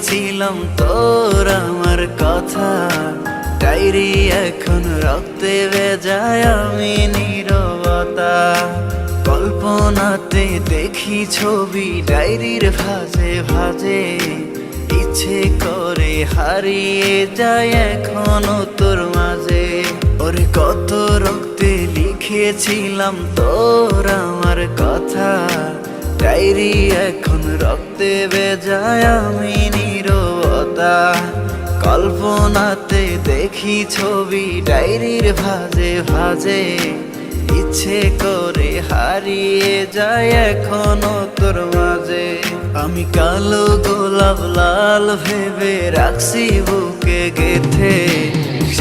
লিখেছিলাম তোর আমার কথা, ডায়েরি এখন রক্তে ভেজায় আমি নীরবতা। কল্পনাতে দেখি ছবি ডায়েরির ভাঁজে ভাঁজে, ইচ্ছে করে হারিয়ে যায় এখনো তোর মাঝে। ওরে কত রক্তে লিখেছিলাম তোর আমার কথা, ডায়েরি এখন রক্তে ভেজায় আমি নীরবতা। কল্পনাতে দেখি ছবি ডায়েরির ভাঁজে ভাঁজে, ইচ্ছে করে হারিয়ে যায় এখনো তোর মাঝে। আমি কালো গোলাপ লাল ভেবে রাখছি বুকে গেথে,